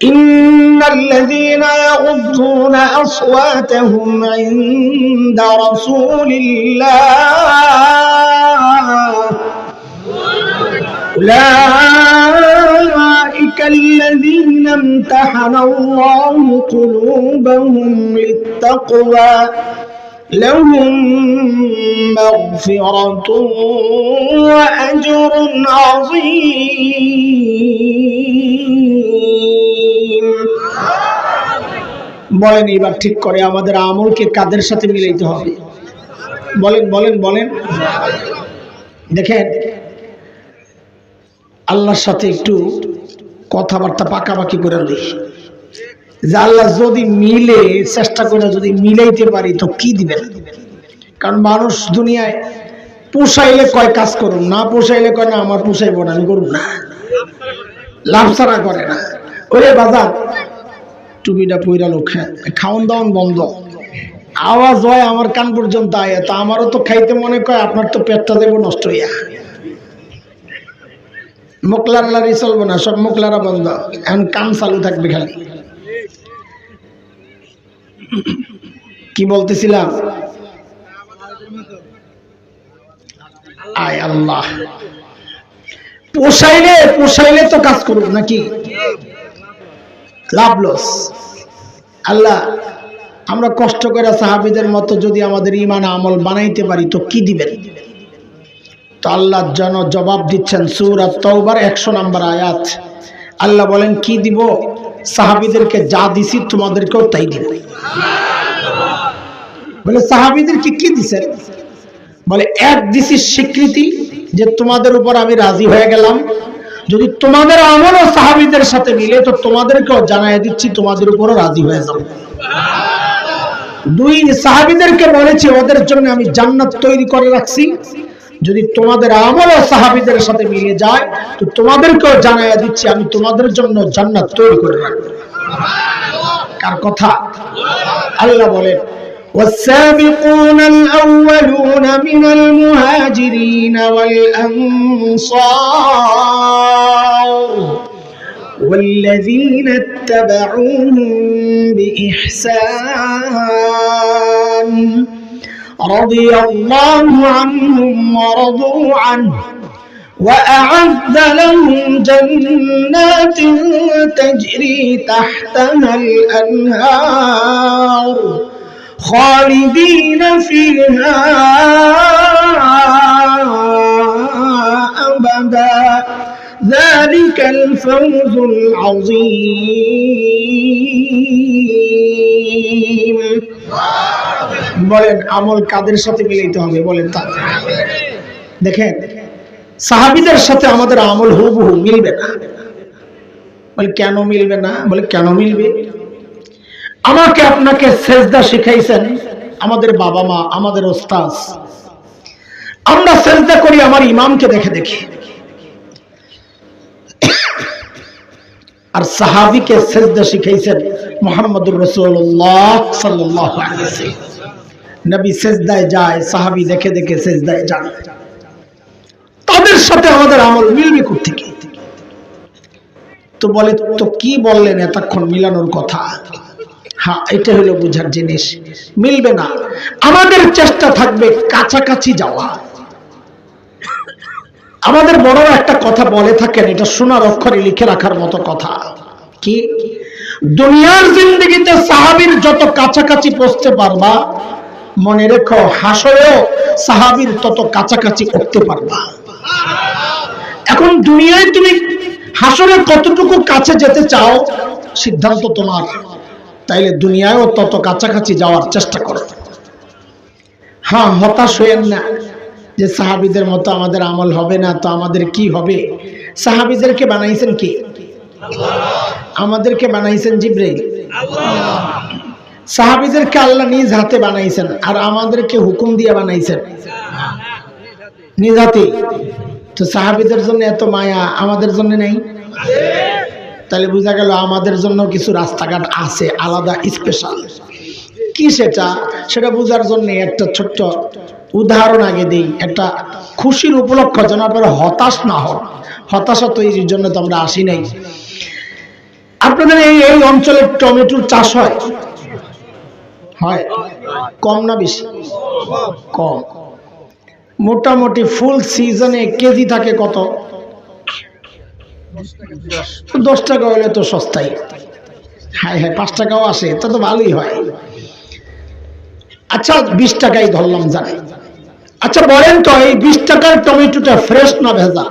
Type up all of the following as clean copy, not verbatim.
ইন্নাল্লাযীনা ইয়াগুদ্দুনা আসওয়াতাহুম ইনদা রাসূলিল্লাহ উলাইকা আল্লাযীনা ইমতাহানাল্লাহু কুলুবাহুম লিত্তাকওয়া لهم مغفرة وأجر عظيم বলেন এবার ঠিক করে আমাদের আমলকে কাদের সাথে মিলাইতে হবে? বলেন বলেন বলেন। দেখেন আল্লাহর সাথে একটু কথাবার্তা পাকাপাকি করে দিই যে আল্লাহ যদি মিলে চেষ্টা করে যদি মিলাইতে পারি তো কি দিবেন। কারণ মানুষ দুনিয়ায় পোষাইলে কয় কাজ করুন, না পোষাইলে কয় না আমার পোষাইব না আমি করুন না, লাভ ছাড়া করে না। ওরে বাজার টুপিটা পইরা লোক খাওন দাওন বন্ধ, আওয়াজ হয় আমার কান পর্যন্ত আয়, তা আমারও তো খাইতে মনে কয় আপনার তো পেটটা দেবো নষ্ট হইয়া। মোকলারি চলবো না, সব মোকলারা বন্ধ, এখন কান চালু থাকবে খালি। কি বলতেছিলাম? আয় আল্লাহ, পোষাইলে তো কাজ করুন নাকি, লাভ লস। আল্লাহ আমরা কষ্ট করে সাহাবীদের মতো যদি আমাদের ঈমান আমল বানাইতে পারি তো কি দিবেন? তো আল্লাহ যেন জবাব দিচ্ছেন সূরা তাওবার 100 নম্বর আয়াত। আল্লাহ বলেন কি দিব? সাহাবীদেরকে যা দিছি তোমাদেরকেও তাই দিব। বলে সাহাবীদেরকে কি দিছেন? বলে এক দিছি স্বীকৃতি যে তোমাদের উপর আমি রাজি হয়ে গেলাম, যদি তোমাদের আমল ও সাহাবীদের সাথে মিলে তো তোমাদেরকেও জানাই দিচ্ছি তোমাদের উপরও রাজি হয়ে যাব। দুই, সাহাবীদেরকে বলেছি ওদের জন্য আমি জান্নাত তৈরি করে রাখছি, যদি তোমাদের আমল ও সাহাবীদের সাথে মিলে যায় তো তোমাদেরকেও জানাই দিচ্ছি আমি তোমাদের জন্য জান্নাত তৈরি করে রাখব। কার কথা? আল্লাহ বলেন والسابقون الأولون من المهاجرين والأنصار والذين اتبعوهم بإحسان رضي الله عنهم ورضوا عنه وأعد لهم جنات تجري تحتها الأنهار خالدين فيها أبدا ذلك الفوز العظيم। বলেন আমল কাদের সাথে মিলাইতে হবে? বলেন তা দেখেন সাহাবীদের সাথে আমাদের আমল হুবহু মিলবে না। বলে কেন মিলবে না? বলে কেন মিলবে? আমাকে আপনাকে সেজদা শিখাইছেন আমাদের বাবা মা, আমাদের ওস্তাদ। আমরা সেজদা করি আমার ইমামকে দেখে দেখে, আর সাহাবীকে সেজদা শিখাইছেন মুহাম্মদুর রাসূলুল্লাহ সাল্লাল্লাহু আলাইহি ওয়াসাল্লাম। নবী সেজদায় যায়, সাহাবী দেখে দেখে সেজদায় যান। তাদের সাথে আমাদের আমল মিলবে কোত্থেকে? তো বলে তো কি বললেন এতক্ষণ মিলানোর কথা? হ্যাঁ, এটা হলো বুঝার জিনিস। মিলবে না, আমাদের চেষ্টা থাকবে কাছাকাছি যাওয়া। আমাদের বড় একটা কথা বলে থাকেন, এটা সোনার অক্ষরে লিখে রাখার মতো কথা। কি? দুনিয়ার জিন্দেগিতে সাহাবীর যত কাছাকাছি পৌঁছতে পারবা, মনে রেখো হাসরেও সাহাবীর তত কাছাকাছি উঠতে পারবা। এখন দুনিয়ায় তুমি হাসরে কতটুকু কাছে যেতে চাও সিদ্ধান্ত তোমার, তাইলে দুনিয়ায়ও তত কাছাকাছি যাওয়ার চেষ্টা করো। হ্যাঁ, হতাশ হইেন না যে সাহাবীদের মতো আমাদের আমল হবে না, তো আমাদের কি হবে? সাহাবীদেরকে বানাইছেন কি? আমাদেরকে বানাইছেন জিবরাইল। সাহাবীদেরকে আল্লাহ নিজ হাতে বানাইছেন, আর আমাদেরকে হুকুম দিয়ে বানাইছেন নিজ হাতে। তো সাহাবীদের জন্য এত মায়া, আমাদের জন্য নেই? তাহলে বোঝা গেল আমাদের জন্য কিছু রাস্তাঘাট আছে আলাদা স্পেশাল। কি সেটা বোঝার জন্য একটা ছোট্ট উদাহরণ আগে দিই, একটা খুশির উপলক্ষ যেন আপনারা হতাশ না হন। হতাশা তো এই জন্য তো আমরা আসি নাই। আপনাদের এই এই অঞ্চলে টমেটোর চাষ হয়? হয়? কম না বেশি? কম। মোটামুটি ফুল সিজনে কেজি থাকে কত? 10 টাকা হলে তো সস্তাই। হ্যাঁ হ্যাঁ, 5 টাকাও আসে, তা তো ভালোই হয়। আচ্ছা 20 টাকাই ধরলাম, জানেন। আচ্ছা বলেন তো, এই 20 টাকার টমেটোটা ফ্রেশ না ভেজা?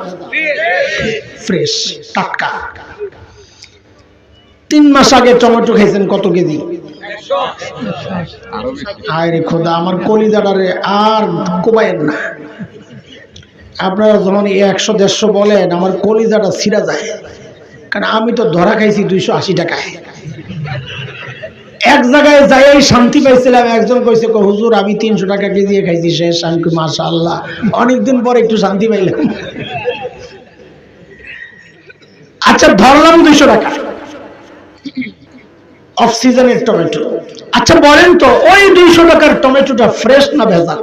ফ্রেশ, টাটকা। 3 মাস আগে টমেটো খাইছেন কত কেজি? আরে খোদা, আমার কলিজাটারে আর কোবায়েন না। আপনারা যখন 100-150 বলেন, আমার কলিজাটা ছিঁড়া যায়, কারণ আমি তো ধরা খাইছি 280 টাকায়। এক জায়গায় যাই শান্তি পাইছিলাম, একজন কইছে হুজুর আমি 300 টাকা কেজি খাইছি শেষ। আমি মাশাআল্লাহ, অনেকদিন পর একটু শান্তি পাইলাম। আচ্ছা ধরলাম 200 টাকা অফ সিজনের টমেটো। আচ্ছা বলেন তো, ওই 200 টাকার টমেটোটা ফ্রেশ না ভেজাল?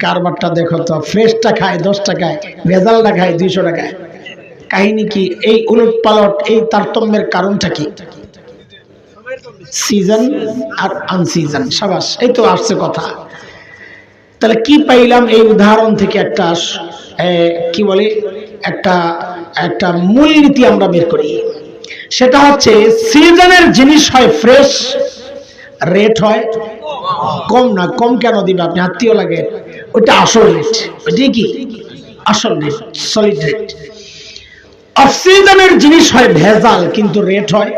কারবারটা দেখো তো, ফ্রেশটা খায় 10 টাকায়, ভেজালটা খায় 200 টাকায়। কাহিনী কি? এই উলট পালট, এই তারতম্যের কারণটা কি? সিজন আর আনসিজন। সাবাস, এই তো আসছে কথা। তাহলে কি পাইলাম এই উদাহরণ থেকে? একটা কি বলে, একটা একটা মূলনীতি আমরা বের করি। সেটা হচ্ছে সিজনের জিনিস হয় ফ্রেশ, রেট হয় কম। না কম কেন দিবে আপনি? আত্মীয় লাগে, ওইটা আসল রেট। ওইটাই কি আসল রেট, সলিড রেট। অফ সিজনের জিনিস হয় ভেজাল, কিন্তু রেট হয়।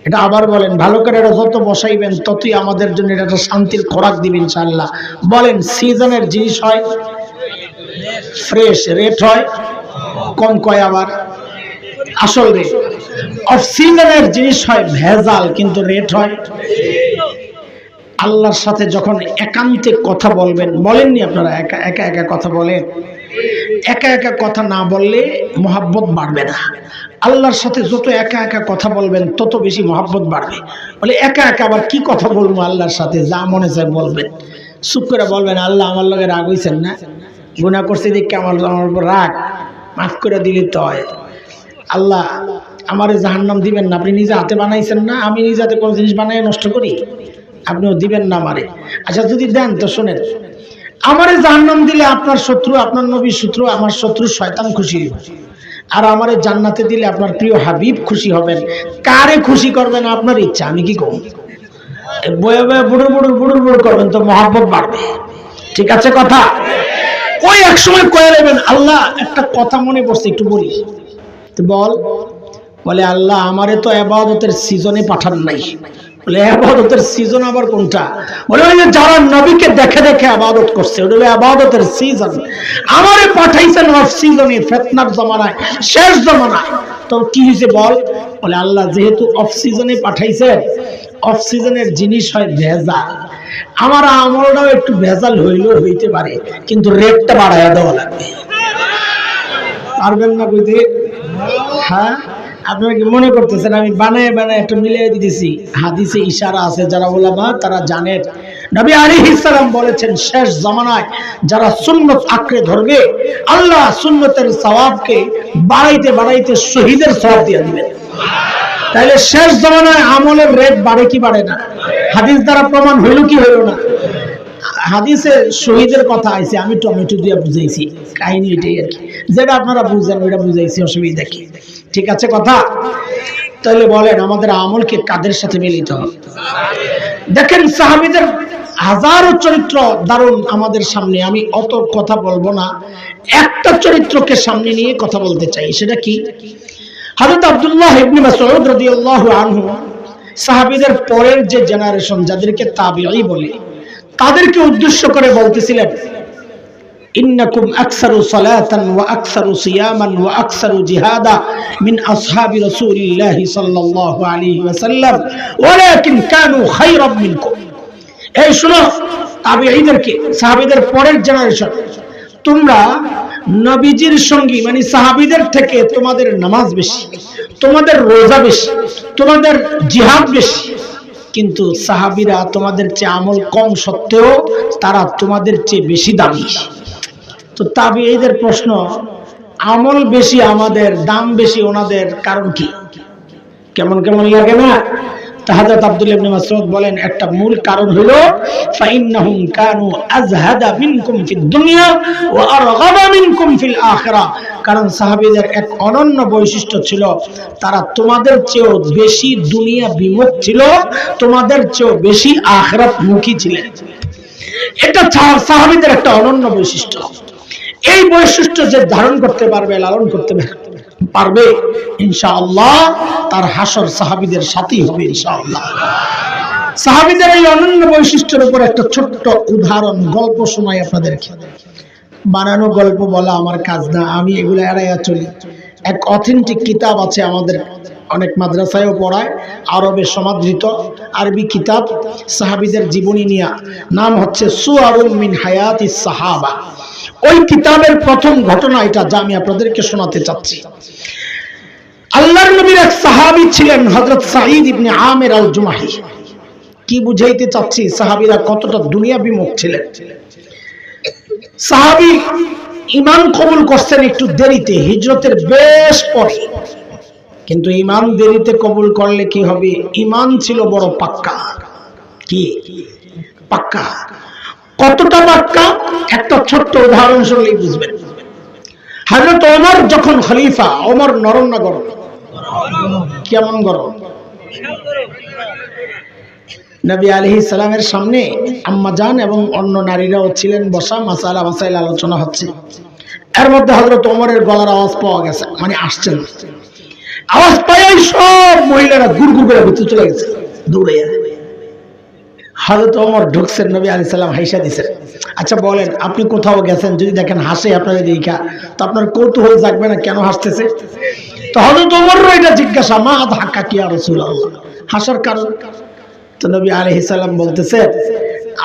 এটা আবার বলেন ভালো করে, এটা যত বসাইবেন ততই আমাদের জন্য এটা একটা শান্তির খোরাক দিবেন ইনশাআল্লাহ। বলেন, সিজনের জিনিস হয় ফ্রেশ, রেট হয় কম। কয় আবার? আসল রেট। অফ সিজনের জিনিস হয় ভেজাল, কিন্তু রেট হয়। আল্লাহর সাথে যখন একান্তে কথা বলবেন, বলেননি আপনারা একা একা একা কথা বলেন? একা একা কথা না বললে মহাব্বত বাড়বে না। আল্লাহর সাথে যত একা একা কথা বলবেন তত বেশি মহাব্বত বাড়বে। বলে একা একা আবার কি কথা বলবো আল্লাহর সাথে? যা মনে চায় বলবেন, চুপ করে বলবেন, আল্লাহ আমার লগে রাগ হইছেন না, গুনাহ করছি দেখে আমার উপর রাগ, মাফ করে দিলে তো হয়। আল্লাহ আমারে জাহান্নাম দিবেন না, আপনি নিজে হাতে বানাইছেন না, আমি নিজে হাতে কোন জিনিস বানাই নষ্ট করি, আপনিও দিবেন না আমারে। আচ্ছা যদি দেন তো শোনেন, আমারে জাহান্নাম দিলে আপনার শত্রু, আপনার নবীর শত্রু, আমার শত্রু শয়তান খুশি হবে। আর আমারে জান্নাতে দিলে আপনার প্রিয় হাবিব খুশি হবেন। কারে খুশি করবেন আপনার ইচ্ছা, আমি কি করব? বয়ে বয়ে বুড়ুর বুড়ুর বুড়ুর বুড়ুর করবেন তো মহব্বত বাড়বে। ঠিক আছে কথা? ওই এক সময় কয়ে নেবেন, আল্লাহ একটা কথা মনে পড়ছে একটু বলি। তো বল। বলে আল্লাহ আমারে তো ইবাদতের সিজনে পাঠান নাই। বলে ইবাদতের সিজন আবার কোনটা? বলে ওই যে যারা নবীকে দেখে দেখে ইবাদত করছে, ওটা হলো ইবাদতের সিজন। আমারে পাঠাইছেন অফ সিজনে, ফিতনার জামানায়, শেষ জামানায়। তো কি হইছে বল? বলে আল্লাহ যেহেতু অফ সিজনে পাঠাইছেন, অফ সিজনের জিনিস হয় ভেজাল, আমার আমলটাও একটু ভেজাল হইলেও হইতে পারে, কিন্তু রেটটা বাড়াইয়া দেওয়া লাগবে। পারবেন না বুঝতে? হ্যাঁ, আপনারা কি মনে করতেছেন আমি বানায় বানায় একটা মিলিয়ে দিতেছি? হাদিসে ইশারা আছে, যারা উলামা তারা জানেন। নবী আলাইহিস সালাম বলেছেন, শেষ জামানায় যারা সুন্নত আঁকড়ে ধরবে, আল্লাহ সুন্নতের সওয়াবকে বাড়াইতে বাড়াইতে শহীদের সওয়াব দিয়ে দিবেন। তাহলে শেষ জামানায় আমলের রেট বাড়ে কি বাড়ে না? হাদিস দ্বারা প্রমাণ হইল কি হইল না? হাদিসে শহীদের কথা আইছে, আমি টমেটো দিয়ে বুঝাইছি, কাহিনী এটাই আর কি। যেটা আপনারা বুঝেন ওইটা বুঝাইছি, অসুবিধা কি? ঠিক আছে কথা? তাহলে বলেন আমাদের আমলকে কাদের সাথে মিলিত হবে? দেখেন সাহাবীদের হাজারো চরিত্র দারুণ আমাদের সামনে। আমি অত কথা বলবো না, একটা চরিত্রকে সামনে নিয়ে কথা বলতে চাই। সেটা কি? হযরত আব্দুল্লাহ ইবনে মাসউদ রাদিয়াল্লাহু আনহু সাহাবীদের পরের যে জেনারেশন, যাদেরকে তাবিঈ বলে, তাদেরকে উদ্দেশ্য করে বলতেছিলেন, ইন্নাকুম আকসারু সালাতান ওয়া আকসারু সিয়ামান ওয়া আকসারু জিহাদা মিন আসহাবি রাসূলিল্লাহি সাল্লাল্লাহু আলাইহি ওয়াসাল্লাম ওয়ালাকিন কানু খায়রাম মিনকুম। এই শুনো তাবিঈদেরকে, সাহাবীদের পরের জেনারেশন, তোমরা নবীজির সঙ্গী মানে সাহাবীদের থেকে তোমাদের নামাজ বেশি, তোমাদের রোজা বেশি, তোমাদের জিহাদ বেশি, কিন্তু সাহাবীরা তোমাদের চেয়ে আমল কম সত্ত্বেও তারা তোমাদের চেয়ে বেশি দামি। তো তাবিঈদের প্রশ্ন, আমল বেশি আমাদের, দাম বেশি ওনাদের, কারণ কি? কেমন কেমন লাগে না? হযরত আব্দুল্লাহ ইবনে মাসউদ বলেন একটা মূল কারণ হলো ফাইন্নাহুম কানু আযহাদা মিনকুম ফিদ দুনিয়া ওয়া আরগাবা মিনকুম ফিল আখিরাহ। কারণ সাহাবীদের এক অনন্য বৈশিষ্ট্য ছিল, তারা তোমাদের চেয়েও বেশি দুনিয়া বিমুখ ছিল, তোমাদের চেয়েও বেশি আখিরাত মুখী ছিলেন। এটা সাহাবীদের একটা অনন্য বৈশিষ্ট্য। এই বৈশিষ্ট্য যে ধারণ করতে পারবে, লালন করতে পারবে, ইনশাআল্লাহ তার হাসর সাহাবীদের সাথেই হবে ইনশাআল্লাহ। সাহাবীদের এই অনন্য বৈশিষ্ট্যের উপর একটা ছোট্ট উদাহরণ গল্প শোনাই আপনাদেরকে। বানানো গল্প বলা আমার কাজ না, আমি এগুলো এড়াইয়া চলি। এক অথেন্টিক কিতাব আছে, আমাদের অনেক মাদ্রাসায়ও পড়ায়, আরবে সমাদৃত আরবি কিতাব সাহাবীদের জীবনী নিয়ে, নাম হচ্ছে সুয়ারুম মিন হায়াতিস সাহাবা। ওই কিতাবের প্রথম ঘটনা এটা, যা আমি আপনাদেরকে শোনাতে চাচ্ছি। আল্লাহর নবীর এক সাহাবী ছিলেন হযরত সাঈদ ইবনে আমির আল জুমাহি। কি বুঝাইতে চাচ্ছি, সাহাবীরা কতটা দুনিয়া বিমুখ ছিলেন। সাহাবী ঈমান কবুল করছেন একটু দেরিতে, হিজরতের বেশ পরে, কিন্তু ঈমান দেরিতে কবুল করলে কি হবে? ঈমান ছিল বড় পাক্কা। কি পাক্কা? কতটা পাক্কা? একটা ছোট্ট উদাহরণ শুনলেই বুঝবেন। হযরত ওমর যখন খলিফা, ওমর নরম না গরম? কেমন গরম? নবী আলাইহিস সালামের সামনে আম্মা জান এবং অন্য নারীরাও ছিলেন বসা, মাসালা মাসাইল আলোচনা হচ্ছে। এর মধ্যে হযরত ওমরের গলার আওয়াজ পাওয়া গেছে, মানে আসছেন। আওয়াজ পাইয়াই সব মহিলারা গুড়গুড় করে ভিতরে চলে গেছে দৌড়ে। হযরত ওমর ঢুকছেন, নবী আলাইহিস সালাম হাইসা দিয়েছেন। আচ্ছা বলেন, আপনি কোথাও গেছেন, যদি দেখেন হাসে আপনাদের দেখা, তো আপনার কৌতূহল জাগবে না কেন হাসতেছে? তো হযরত ওমরও এটা জিজ্ঞাসা, মা ধাক্কা কি ইয়া রাসূলুল্লাহ, হাসার কারণ? তো নবী আলাইহিস সালাম বলতেছে,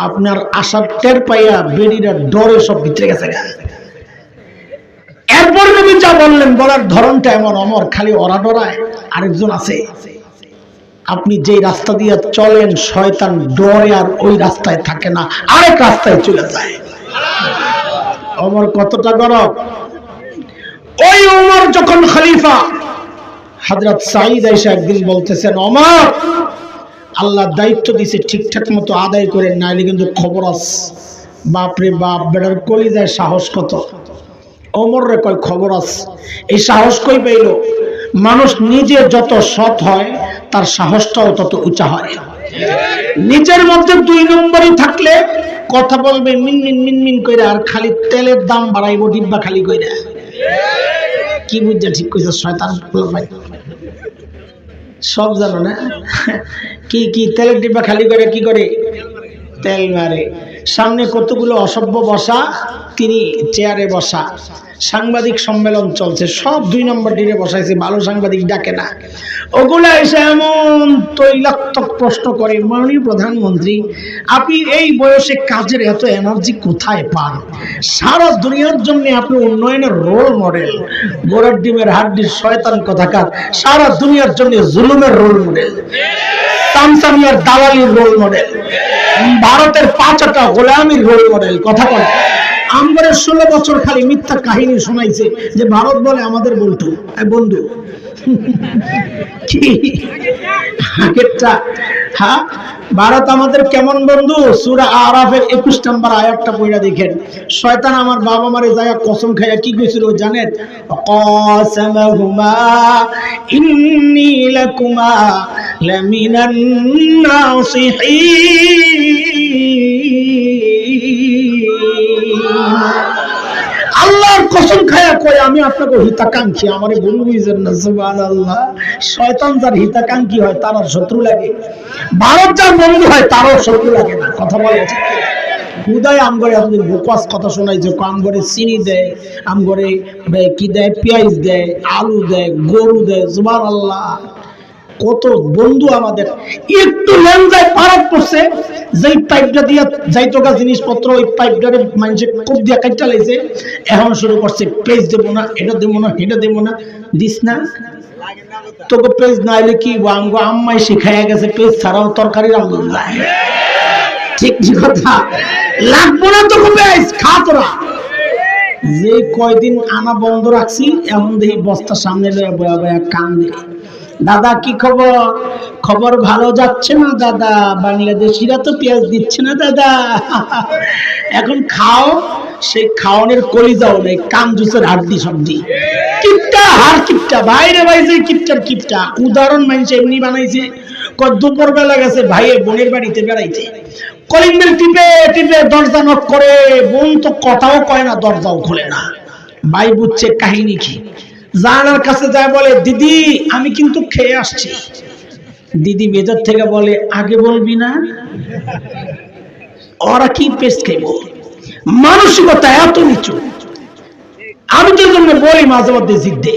আপনার আশার টের পাইয়া বেড়িরা ডরে সব ভিতরে গেছে। এরপর নবী যা বললেন, বলার ধরনটা এমন, ওমর খালি ওরা ডরায়, আরেকজন আছে, আপনি যে রাস্তা দিয়ে চলেন শয়তান ডরে আর ওই রাস্তায় থাকে না, আরেক রাস্তায় চলে যায়। ওমর কতটা গরম! ওই ওমর যখন খলিফা, হযরত সাঈদ আয়েশা একদিন বলতেছেন, ওমর আল্লাহ দায়িত্ব দিয়েছে ঠিকঠাক মতো আদায় করেন, নাইলে কিন্তু খবর আছে। বাপরে বাপ, বেটার কলিজায় সাহস কত! ওমর রে কয় খবর আছে। এই সাহস কই পাইল? মানুষ নিজে যত সৎ হয় তার সাহসটাও তত উঁচা হয়। নিজের মধ্যে দুই নম্বরই থাকলে কথা বলবে মিনমিন মিনমিন কইরা, আর খালি তেলের দাম বাড়াইবো ডিব্বা খালি কইরা। কি বুঝছে? ঠিক কইছে, শয়তান ভাই সব জানো না। কি কি তেলের ডিব্বা খালি করে কি করে? তেল মারে। সামনে কতগুলো অসভ্য বসা, তিনি চেয়ারে বসা। সাংবাদিক সম্মেলন চলছে, সব দুই নম্বর ডিরে বসাইছে, ভালো সাংবাদিক ডাকে না। ওগুলা এসে এমন তৈলাক্তক প্রশ্ন করে, মাননীয় প্রধানমন্ত্রী আপনি এই বয়সে কাজের এত এনার্জি কোথায় পান? সারা দুনিয়ার জন্য আপনি উন্নয়নের রোল মডেল। গোড়ার ডিমের হাড্ডির শয়তান কথাকার, সারা দুনিয়ার জন্য জুলুমের রোল মডেল, তামসামিয়ার দালালির রোল মডেল, ভারতের 5টা গোলামির রোল মডেল। কথা বলে আমগরের 16 বছর খালি মিথ্যা কাহিনী শোনাইছে যে ভারত বলে আমাদের বন্ধু। বন্ধু কি আগেরটা? হ্যাঁ, ভারত আমাদের কেমন বন্ধু? সূরা আরাফের 21 নম্বর আয়াতটা পড়া দেখেন। শয়তান আমার বাবা মারে যায় কসম খায়া কি কইছিল জানেন? কাসামাহুমা ইন্নী লাকুমা লামিনান নাসিহিন। আল্লাহর কসম খায়া কয় আমি আপনাকে হিতাকাঙ্ক্ষী, আমারে বন্ধু বুঝেন না। সুবহানাল্লাহ। শয়তান যার হিতাকাঙ্ক্ষী হয় তার শত্রু লাগে, ভারত যার বন্ধু হয় তারও শত্রু লাগে না। কথা বলে হুদায় আমগরে আপনাদের বোকাস কথা শোনাইছে, আমগরে চিনি দেয়, আমগরে কি দেয়, পেঁয়াজ দেয়, আলু দেয়, গরু দেয়। সুবহানাল্লাহ। কত বন্ধু আমাদের। একটু লেনজায় পারাত পড়ছে, যেই পাইপটা দিয়া যাইতো গা জিনিসপত্র, ওই পাইপটারে মানুষে কোপ দিয়া কাটটা লাইছে, এখন শুরু করছে পেজ দেবো না, এটা দেবো না, এটা দেবো না, দিস না। তোকে পেজ না এলে কি আমগো আম্মাই শিখাইয়া গেছে পেজ ছাড়াও তরকারি রান্না যায়। ঠিক কথা, লাগবো না তোকে পেজ, খা তোরা। যে কয়দিন আনা বন্ধ রাখছি এমন দেখি বস্তার সামনে লয়ে বয়া বয়া কান্দে। দাদা কি খবর? খবর ভালো যাচ্ছে না দাদা, বাংলাদেশিরা তো পেঁয়াজ দিচ্ছে না দাদা। এখন খাও, সেই খাওয়ানোর কলিজাও নেই, কান জুসের হাড্ডি সবজি কিপটা হার কিপটা বাইরে বাইরে কিপটার কিপটা। উদাহরণ মানুষ এমনি বানাইছে, দুপুর বেলা গেছে ভাইয়ে বোনের বাড়িতে বেড়াইতে, কলিং বেল টিপে টিপে দরজা নক করে, বোন তো কথাও কয় না, দরজাও খোলে না। ভাই বুঝছে কাহিনী কি, জানার কাছে যায় বলে দিদি আমি কিন্তু খেয়ে আসছি। দিদি ভেতর থেকে বলে আগে বলবি না? ওরা কি পেস্ট খাইব, মানসিকতা এত নিচু। আমি তো জন্য বলি মাঝে মধ্যে জিদ্দে,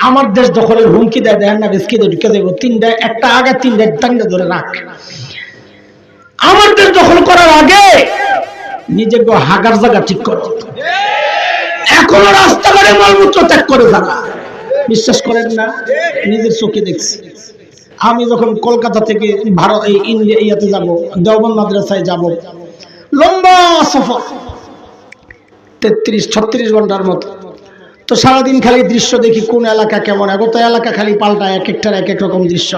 আমার দেশ দখলের হুমকি দেয়, দেখেন না বেশকি ঢুকে দেবো তিনটা, একটা আগে তিনটা ধরে রাখ। আমার দেশ দখল করার আগে নিজের হাগার জায়গা ঠিক করো। এখনো রাস্তাঘাটে মলমূত্র ত্যাগ করে যারা, বিশ্বাস করেন না, নিজের চোখে দেখছি। আমি যখন কলকাতা থেকে ভারত ইয়াতে যাব, দেওবন্দ মাদ্রাসায় যাব, লম্বা সফর 33-36 ঘন্টার মতো, তো সারাদিন খালি দৃশ্য দেখি, কোন এলাকা কেমন, এগোতে এলাকা খালি পাল্টায়, এক একটার এক এক রকম দৃশ্য।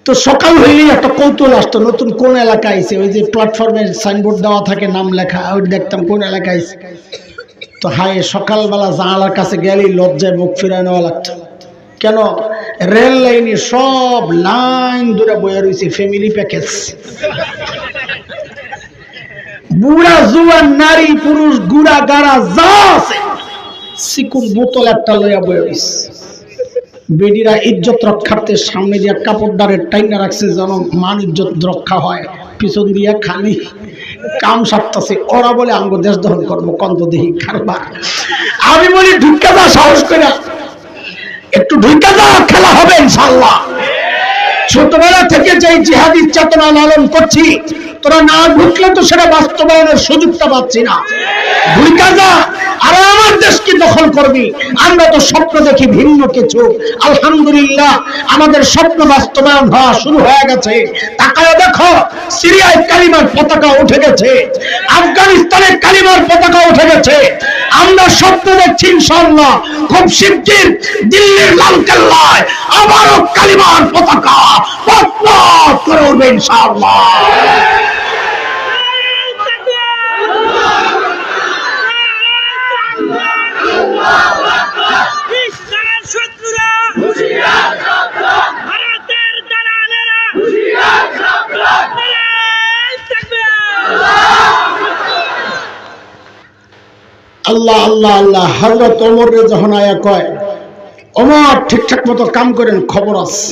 তো সকাল হইলেই একটা কৌতূহল আসতো, নতুন কোন এলাকা আইছে, ওই যে প্ল্যাটফর্মের সাইনবোর্ড দেওয়া থাকে নাম লেখা, ওই দেখতাম কোন এলাকা আইছে। তো হায় সকালবেলা জানালার কাছে গেলেই লজ্জায় মুখ ফিরায় নেওয়া লাগতো। কেন? রেল লাইনে সব লাইন ধরে বয়ে রয়েছে ফ্যামিলি প্যাকেজ, বুড়া জুয়ান নারী পুরুষ গুড়া গাড়া যা আছে চিকুন বোতল একটা লইয়া বয়ে রয়েছে। বেডিরা ইজ্জত রক্ষার্থে সামনে দিয়া কাপড় দাঁড়ের টাইনা রাখছে যেন মান ইজ্জত রক্ষা হয়, পিছন দিয়া খালি কাম সারতেছে। ওরা বলে আঙ্গ দেশ দখল করবো, কন্ত দেহি কারবার। আমি বলি ঢুকে যা, সাহস করে একটু ঢুকে যা, খেলা হবে ইনশাআল্লাহ। ছোটবেলা থেকে যে জিহাদি চেতনা লালন করছি, তোরা না ঢুকলে তো সেটা বাস্তবায়নের সুযোগটা পাচ্ছি না। ঢুকে যা, আর আমার দেশকে দখল করবি। আমরা তো স্বপ্ন দেখি ভিন্ন কিছু, আলহামদুলিল্লাহ আমাদের স্বপ্ন বাস্তবায়ন হওয়া শুরু হয়ে গেছে। তাকায় দেখো, সিরিয়ায় কালিমার পতাকা উঠে গেছে, আফগানিস্তানের কালিমার পতাকা উঠে গেছে। আমরা স্বপ্ন দেখছি ইনশাআল্লাহ খুব শিগগির দিল্লির লালকেল্লায় আবারও কালিমার পতাকা পথ করে উঠবে ইনশাআল্লাহ। আল্লাহ আল্লাহ আল্লাহ। হযরত ওমর যখন আয়া কয় ওমর ঠিকঠাক মতো কাম করেন, খবর আছে।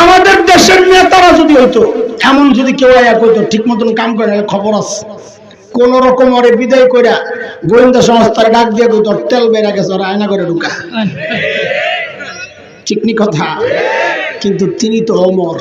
আমাদের দেশের নেতারা যদি হইতো এমন, যদি কেউ আয়া কইতো ঠিক মতন কাম করেন, খবর আছে, কোন রকম ওরে বিদায় কইরা গোয়েন্দা সংস্থার ডাক দিয়ে কইতো তেল বেরা গেছে, ওরা আয়না করে ঢুকা। ঠিক নি কথা? কিন্তু তিনি তো ওমর,